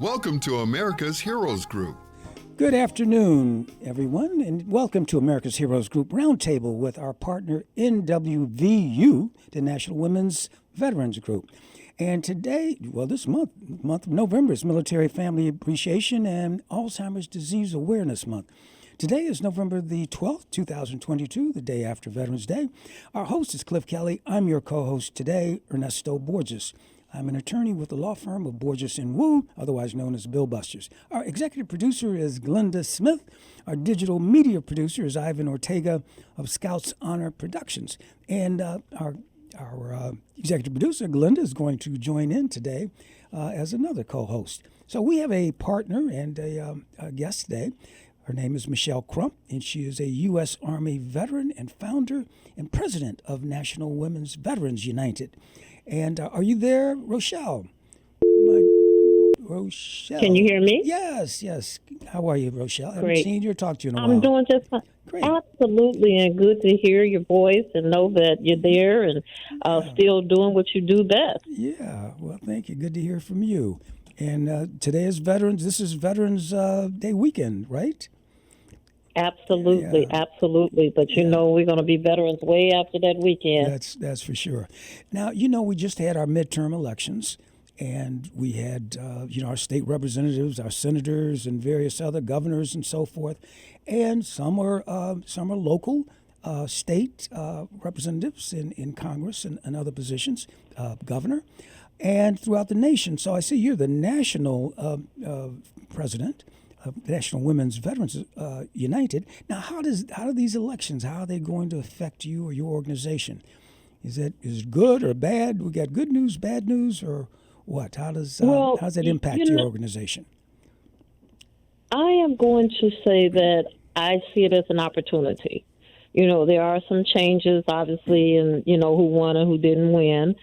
Welcome to America's Heroes Group. Good afternoon, everyone, and welcome to America's Heroes Group Roundtable with our partner NWVU, the National Women's Veterans Group. And today, this month of November, is Military Family Appreciation and Alzheimer's Disease Awareness Month. Today is November the 12th, 2022, the day after Veterans Day. Our host is Cliff Kelley. I'm your co-host today, Ernesto Borges. I'm an attorney with the law firm of Borges & Wu, otherwise known as Bill Busters. Our executive producer is Glenda Smith. Our digital media producer is Ivan Ortega of Scouts Honor Productions. And our executive producer, Glenda, is going to join in today as another co-host. So we have a partner and a guest today. Her name is Michelle Crump, and she is a U.S. Army veteran and founder and president of National Women's Veterans United. And are you there, Rochelle? Rochelle. Can you hear me? Yes. How are you, Rochelle? I Great. haven't seen you or talked to you in a while. I'm doing just fine. Great. Absolutely, and good to hear your voice and know that you're there and still doing what you do best. Yeah, well, thank you. Good to hear from you. And today is This is Veterans Day weekend, right? Absolutely. But you know we're going to be veterans way after that weekend. That's for sure. Now, we just had our midterm elections, and we had our state representatives, our senators, and various other governors and so forth, and some are local state representatives in Congress and other positions, governor, and throughout the nation. So I see you're the national president of the National Women's Veterans United. Now, how do these elections, how are they going to affect you or your organization? Is it good or bad? We got good news, bad news, or what? How does that impact your organization? I am going to say that I see it as an opportunity. There are some changes, obviously, in, who won and who didn't win.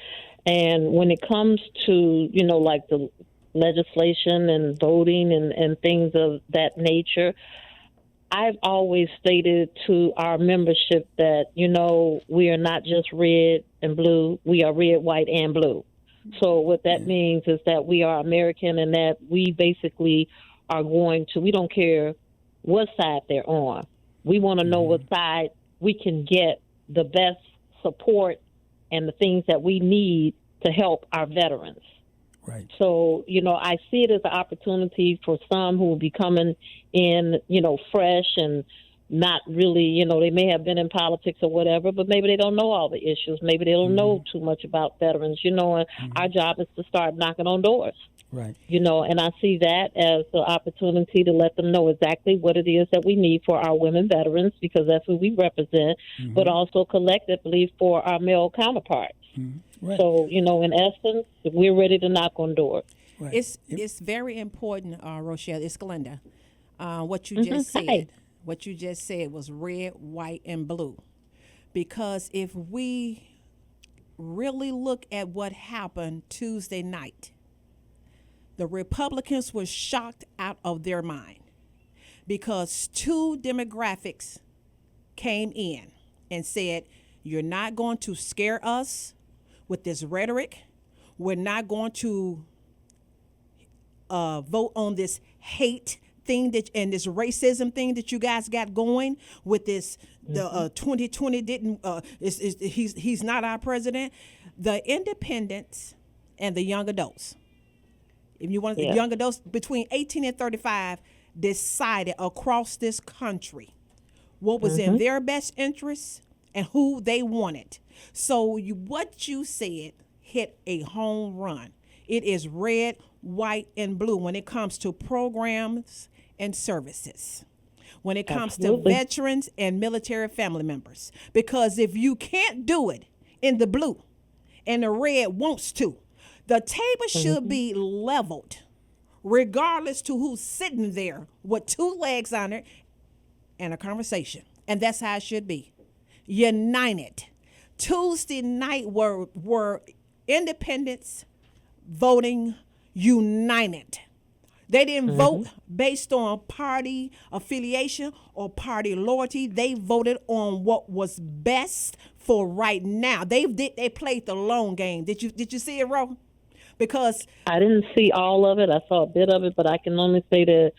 And when it comes to, like the legislation and voting and things of that nature, I've always stated to our membership that, we are not just red and blue, we are red, white, and blue. So what that means is that we are American and that we basically are we don't care what side they're on. We want to know what side we can get the best support and the things that we need to help our veterans. Right. So, I see it as an opportunity for some who will be coming in, fresh and not really, they may have been in politics or whatever, but maybe they don't know all the issues. Maybe they don't know too much about veterans, and our job is to start knocking on doors. Right. And I see that as an opportunity to let them know exactly what it is that we need for our women veterans, because that's who we represent, but also collectively for our male counterparts. Right. So, in essence, we're ready to knock on doors. Right. It's very important, Rochelle. It's Glenda. What you just said. Hi. What you just said was red, white, and blue. Because if we really look at what happened Tuesday night, the Republicans were shocked out of their mind because two demographics came in and said, you're not going to scare us with this rhetoric. We're not going to vote on this hate thing and this racism thing that you guys got going with this. The 2020 didn't. He's not our president. The independents and the young adults. If you want the young adults between 18 and 35 decided across this country what was in their best interest and who they wanted. So what you said hit a home run. It is red, white, and blue when it comes to programs and services. When it comes to veterans and military family members. Because if you can't do it in the blue and the red wants to, the table should be leveled regardless to who's sitting there with two legs on it and a conversation. And that's how it should be. United. Tuesday night were independents voting united. They didn't vote based on party affiliation or party loyalty. They voted on what was best for right now. They played the long game. Did you see it, Ro? Because I didn't see all of it. I saw a bit of it, but I can only say that,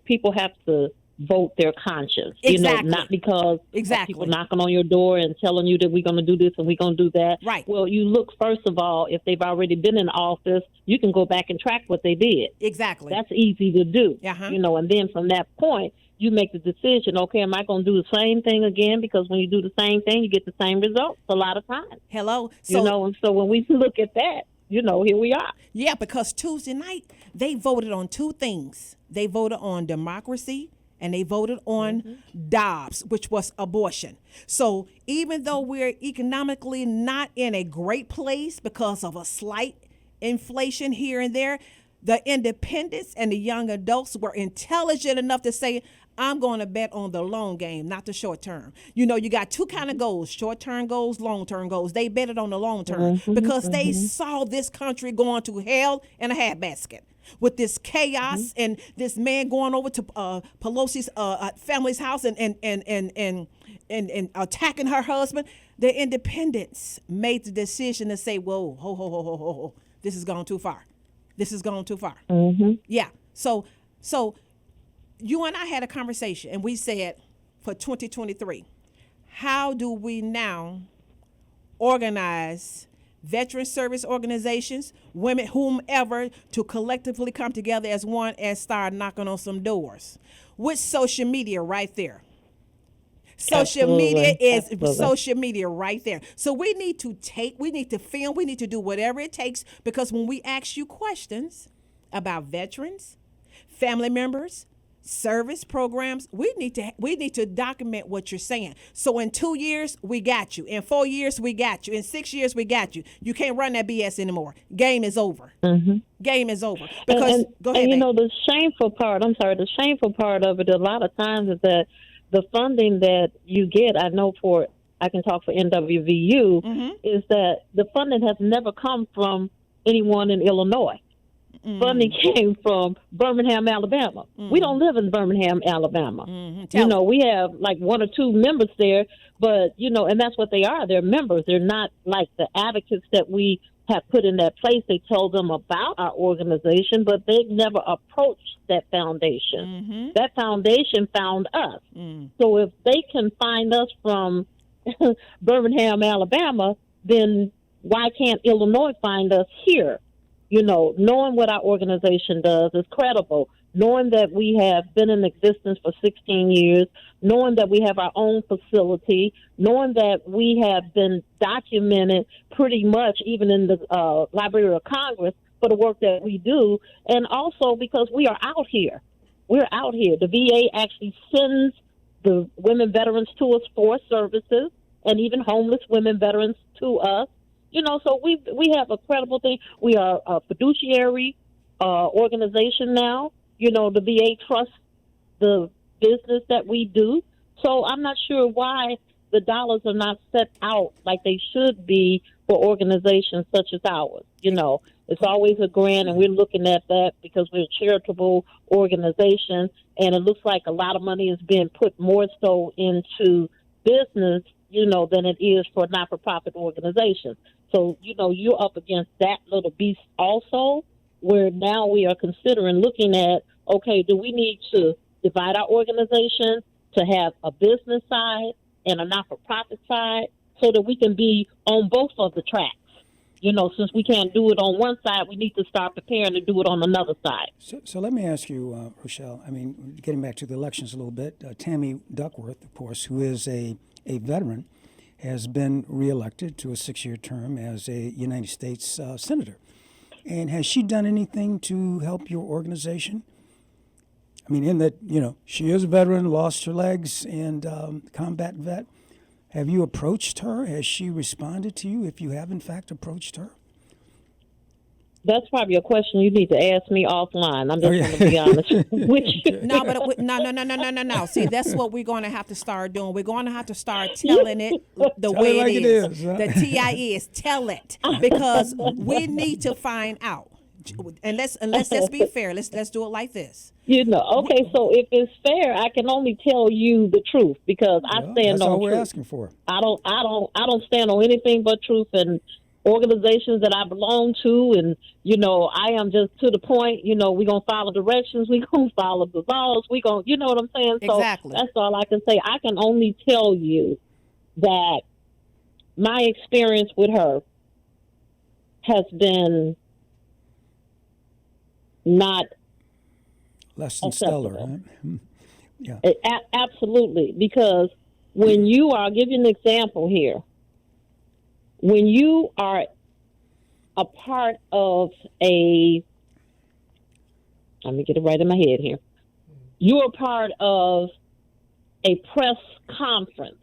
people have to vote their conscience. Exactly. Not because Exactly. of people knocking on your door and telling you that we're going to do this and we're going to do that. Right. Well, you look, first of all, if they've already been in office, you can go back and track what they did. Exactly. That's easy to do. Uh-huh. And then from that point, you make the decision, okay, am I going to do the same thing again? Because when you do the same thing, you get the same results a lot of times. Hello. And so when we look at that, here we are. Yeah, because Tuesday night, they voted on two things. They voted on democracy and they voted on Dobbs, which was abortion. So even though we're economically not in a great place because of a slight inflation here and there, the independents and the young adults were intelligent enough to say, I'm going to bet on the long game, not the short term. You got two kind of goals, short-term goals, long-term goals. They betted on the long term because they saw this country going to hell in a handbasket with this chaos and this man going over to Pelosi's family's house and attacking her husband. The independents made the decision to say, whoa, ho, this has gone too far. This has gone too far. Yeah. So you and I had a conversation, and we said for 2023, how do we now organize veteran service organizations, women, whomever, to collectively come together as one and start knocking on some doors? With social media right there. Social media is social media right there. So we need to film, we need to do whatever it takes, because when we ask you questions about veterans, family members, service programs, we need to document what you're saying. So in 2 years, we got you. In 4 years, we got you. In 6 years, we got you. You can't run that BS anymore. Game is over. Game is over. Because go ahead. And the shameful part of it a lot of times is that the funding that you get, I can talk for NWVU, is that the funding has never come from anyone in Illinois. Funding came from Birmingham, Alabama. We don't live in Birmingham, Alabama. We have like one or two members there, but, and that's what they are. They're members. They're not like the advocates that we have put in that place. They told them about our organization, but they've never approached that foundation. That foundation found us. So if they can find us from Birmingham, Alabama, then why can't Illinois find us here? Knowing what our organization does is credible. Knowing that we have been in existence for 16 years, knowing that we have our own facility, knowing that we have been documented pretty much even in the Library of Congress for the work that we do, and also because we are out here. We're out here. The VA actually sends the women veterans to us for services, and even homeless women veterans to us. So we have a credible thing. We are a fiduciary organization now. The VA trusts the business that we do. So I'm not sure why the dollars are not set out like they should be for organizations such as ours. It's always a grant, and we're looking at that because we're a charitable organization, and it looks like a lot of money is being put more so into business, than it is for not-for-profit organizations. So, you're up against that little beast also, where now we are looking at, okay, do we need to divide our organization to have a business side and a not-for-profit side so that we can be on both of the tracks? Since we can't do it on one side, we need to start preparing to do it on another side. So let me ask you, Rochelle, getting back to the elections a little bit, Tammy Duckworth, of course, who is a veteran, has been reelected to a 6-year term as a United States senator. And has she done anything to help your organization? In that, she is a veteran, lost her legs, and combat vet. Have you approached her? Has she responded to you, if you have, in fact, approached her? That's probably a question you need to ask me offline. I'm just going to be honest with you. No. See, that's what we're going to have to start doing. We're going to have to start telling it the way it is. The TI is. Tell it. Because we need to find out. And let's be fair. Let's do it like this. Okay, so if it's fair, I can only tell you the truth because I stand that's on all we're truth. asking for. I don't stand on anything but truth, and organizations that I belong to, and I am just to the point. We're gonna follow directions. We're gonna follow the laws. We gonna, you know what I'm saying? Exactly. So that's all I can say. I can only tell you that my experience with her has been not less than acceptable. stellar, right? Yeah. Absolutely, because when you are, I'll give you an example here. When you are a part of let me get it right in my head here. You're a part of a press conference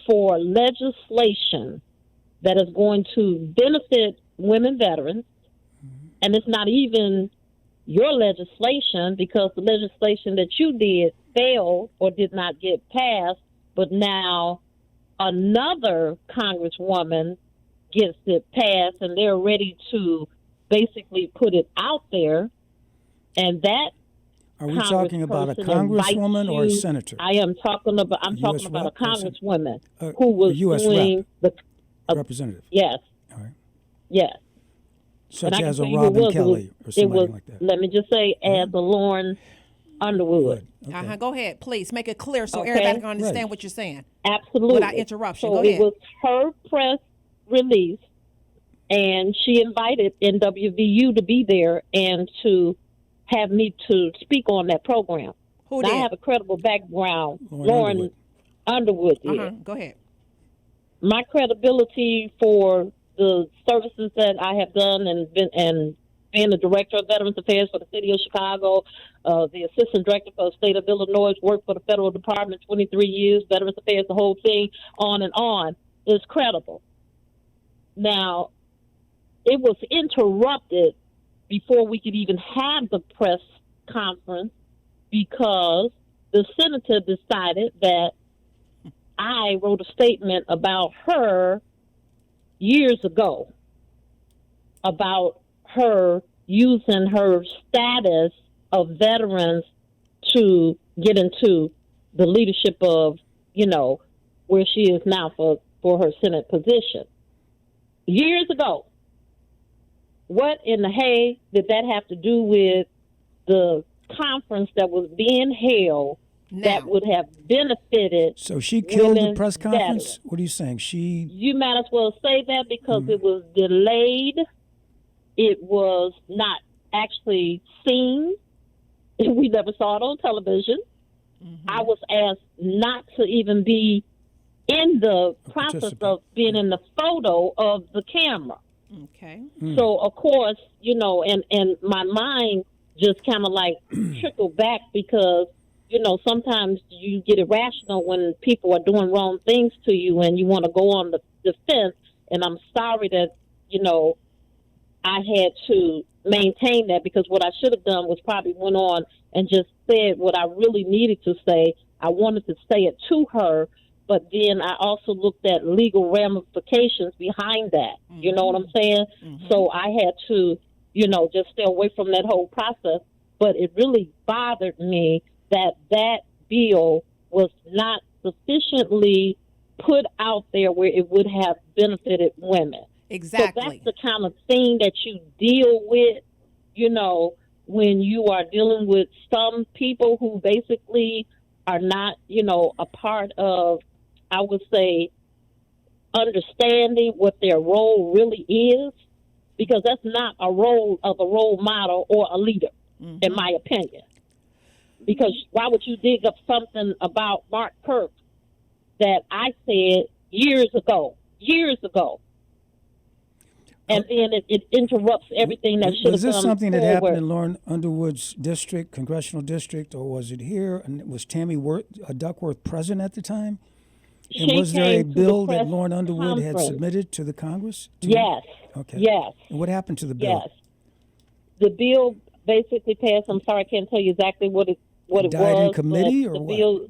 for legislation that is going to benefit women veterans, and it's not even your legislation because the legislation that you did failed or did not get passed, but now another congresswoman gets it passed, and they're ready to basically put it out there, and that Are we talking about a congresswoman or a senator? I'm talking about a congresswoman who was US doing rep, representative. Yes. All right. Yes. Such as a Robin Kelley or somebody like that. Let me just say, as a Lauren Underwood. Okay. Go ahead, please make it clear so everybody can understand what you're saying. Absolutely. Without interruption. So Go ahead. it was her press release, and she invited NWVU to be there and to have me to speak on that program. Who now, did? I have a credible background. Lauren Underwood did. Go ahead. My credibility for the services that I have done and being the director of Veterans Affairs for the city of Chicago, the assistant director for the state of Illinois, worked for the federal department 23 years, Veterans Affairs, the whole thing, on, is credible. Now, it was interrupted before we could even have the press conference because the senator decided that I wrote a statement about her years ago about her using her status of veterans to get into the leadership of, where she is now for her Senate position. Years ago. What in the hay did that have to do with the conference that was being held that would have benefited? So she killed the press conference? Veterans? What are you saying? You might as well say that because it was delayed. It was not actually seen. We never saw it on television. I was asked not to even be in the process of being in the photo of the camera. Okay. So, of course, and my mind just kind of like trickled back because, sometimes you get irrational when people are doing wrong things to you and you want to go on the defense. And I'm sorry that, I had to maintain that because what I should have done was probably went on and just said what I really needed to say. I wanted to say it to her, but then I also looked at legal ramifications behind that. You know what I'm saying? So I had to, just stay away from that whole process. But it really bothered me that bill was not sufficiently put out there where it would have benefited women. Exactly. So that's the kind of thing that you deal with, when you are dealing with some people who basically are not, a part of, I would say, understanding what their role really is, because that's not a role of a role model or a leader, in my opinion. Because why would you dig up something about Mark Kirk that I said years ago, and then it interrupts everything that should have Was this come something that forward. happened in Lauren Underwood's district, congressional district, or was it here? And was Tammy Duckworth present at the time? And She was there a came to the bill that press Lauren Underwood had conference. submitted to the Congress? Yes. Okay. Yes. And what happened to the bill? Yes. The bill basically passed. I'm sorry, I can't tell you exactly what it was. Died in committee but or the what? bill,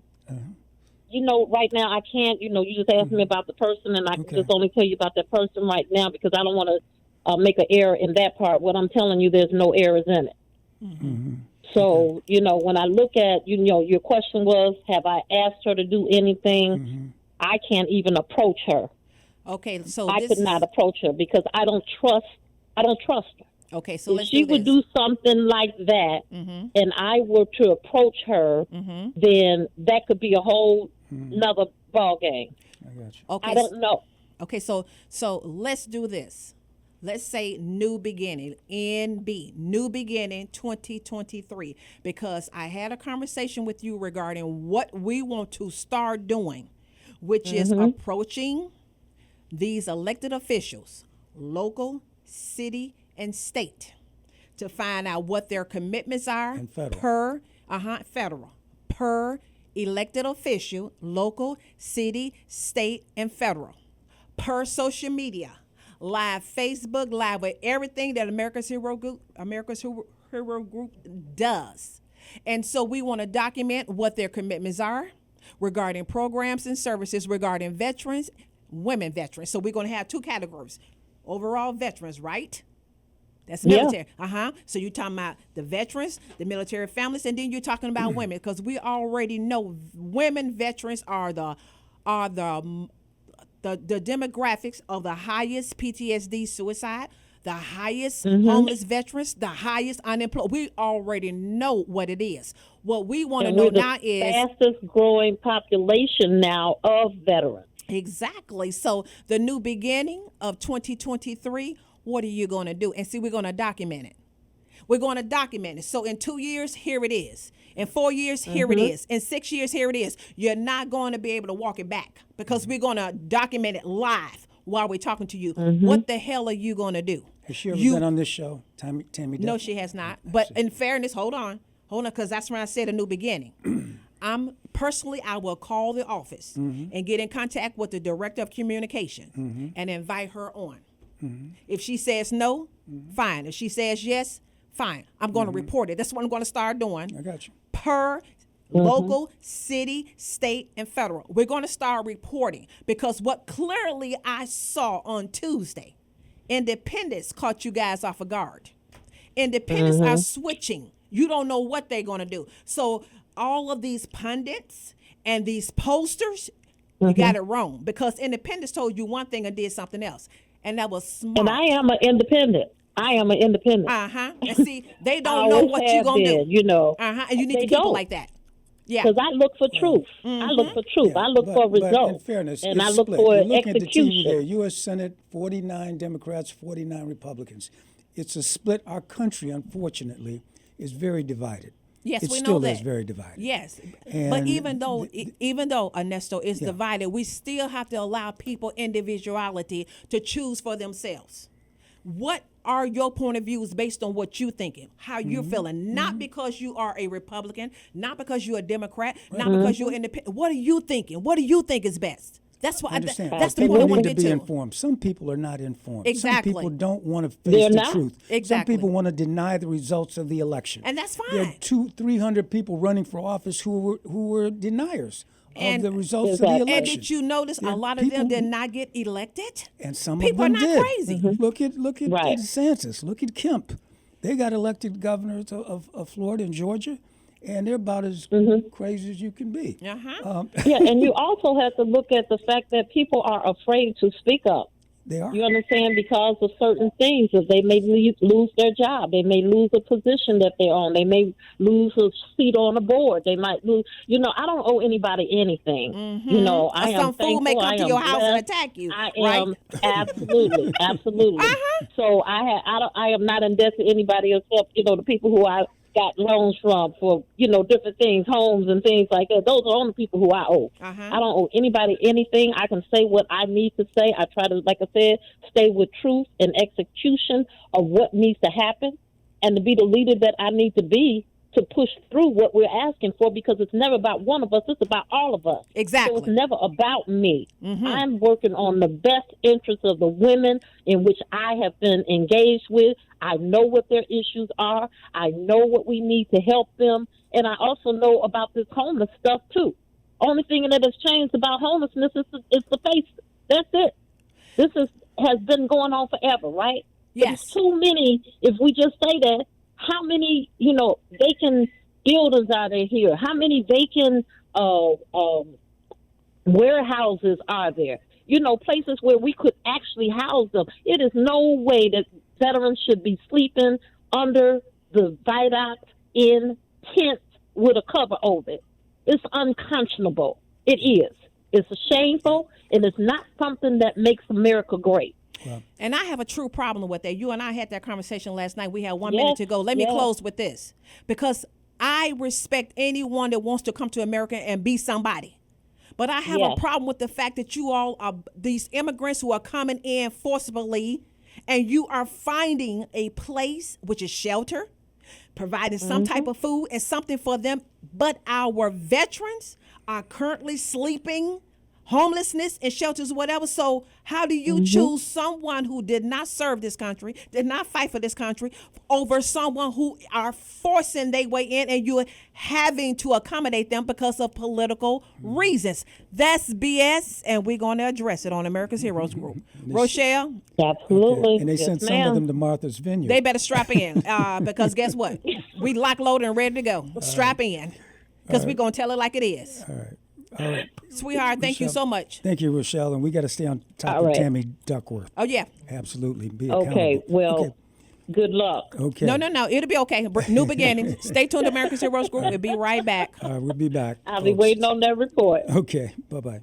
right now I can't, you just asked me about the person, and I can just only tell you about that person right now because I don't want to make an error in that part. What I'm telling you, there's no errors in it. So, when I look at, your question was, have I asked her to do anything? I can't even approach her Okay, so I this could not approach her because I don't trust her. Okay, so If let's she do would this. do something like that, and I were to approach her, then that could be a whole another ball game. I got you. Okay, I don't know. okay, so let's do this. Let's say new beginning, NB, new beginning 2023, because I had a conversation with you regarding what we want to start doing, which is approaching these elected officials, local, city, and state, to find out what their commitments are And federal. per elected official, local, city, state, and federal, per social media, live Facebook, live with everything that America's Hero Group does. And so we want to document what their commitments are regarding programs and services regarding veterans, women veterans. So we're going to have two categories. Overall veterans, right? That's military. So you're talking about the veterans, the military families, and then you're talking about women, because we already know women veterans are the demographics of the highest PTSD suicide, the highest homeless veterans, the highest unemployed. We already know what it is. What we want to know now is fastest growing population now of veterans. Exactly. So the new beginning of 2023, what are you going to do? And see, we're going to document it. We're going to document it. So in 2 years, here it is. In 4 years, here it is. In 6 years, here it is. You're not going to be able to walk it back, because we're going to document it live while we're talking to you. What the hell are you going to do? Has she ever been on this show, Tammy? No, she has not. But in fairness, hold on, because that's when I said a new beginning. I will call the office and get in contact with the director of communication and invite her on. If she says no, fine. If she says yes, fine. I'm going to report it. That's what I'm going to start doing. I got you. Per local, city, state, and federal. We're going to start reporting, because what clearly I saw on Tuesday, independents caught you guys off guard. Independents are switching. You don't know what they're going to do. So all of these pundits and these posters, you got it wrong, because independents told you one thing and did something else. And that was smart. And I am an independent. And see, they don't know what you're going to do. You know. And you need to keep it like that. Yeah. Because I look for truth. I look for truth. I look for results. But in fairness, and it's I look split. for You're looking at the TV execution. there, U.S. Senate, 49 Democrats, 49 Republicans. It's a split. Our country, unfortunately, is very divided. Yes, it we still know that. is very divided. Yes, And but even though Ernesto is divided, we still have to allow people individuality to choose for themselves. What are your point of views based on what you're thinking, how you're feeling? Not because you are a Republican, not because you're a Democrat, not because you're independent. What are you thinking? What do you think is best? That's what Understand. that's the People point I want need to to get be to. informed. Some people are not informed. Exactly. Some people don't want to face They're the not. truth. Exactly. Some people want to deny the results of the election. And that's There are fine. 200-300 people running for office who were deniers And- of the results of the Exactly. election. And did you notice There a are lot of them people did who- not get elected? And some People of are them not did. crazy. Look at Right. DeSantis. Look at Kemp. They got elected governors of Florida and Georgia, and they're about as crazy as you can be. Yeah, and you also have to look at the fact that people are afraid to speak up. They are. You understand? Because of certain things, that they may lose their job, they may lose a position that they're on, they may lose a seat on a board, they might lose. You know, I don't owe anybody anything. You know, I am Some fool may thankful, come I to am your house and blessed. attack you. I right? am absolutely, absolutely. So I am not in debt to anybody except the people who I got loans from for different things, homes and things like that. Those are only people who I owe. I don't owe anybody anything. I can say what I need to say. I try to, like I said, stay with truth and execution of what needs to happen, and to be the leader that I need to be to push through what we're asking for, because it's never about one of us, it's about all of us. Exactly. So it's never about me. I'm working on the best interests of the women in which I have been engaged with. I know what their issues are. I know what we need to help them. And I also know about this homeless stuff, too. Only thing that has changed about homelessness is the face. That's it. This has been going on forever, right? Yes. There's too many, if we just say that, how many, vacant buildings are there here? How many vacant warehouses are there? places where we could actually house them. It is no way that veterans should be sleeping under the viaduct in tents with a cover over it. It's unconscionable. It is. It's shameful, and it's not something that makes America great. And I have a true problem with that. You and I had that conversation last night. We have 1 minute to go. Let me close with this, because I respect anyone that wants to come to America and be somebody. But I have a problem with the fact that you all are these immigrants who are coming in forcibly, and you are finding a place, which is shelter, providing some type of food and something for them. But our veterans are currently sleeping, homelessness in shelters, whatever. So how do you choose someone who did not serve this country, did not fight for this country, over someone who are forcing their way in, and you're having to accommodate them because of political reasons? That's BS, and we're going to address it on America's Heroes Group. Rochelle? Absolutely. Okay. And they sent some of them to Martha's Vineyard. They better strap in, because guess what? We lock, loaded, and ready to go. Strap in, because we're going to tell it like it is. All right. Sweetheart, thank you so much. Thank you, Rochelle. And we got to stay on top of Tammy Duckworth. Oh, yeah. Absolutely. Be Okay, accountable. well, good luck. Okay. No. It'll be okay. New beginnings. Stay tuned to America's Heroes Group. We'll be right back. We'll be back. I'll be waiting on that report. Okay. Bye-bye.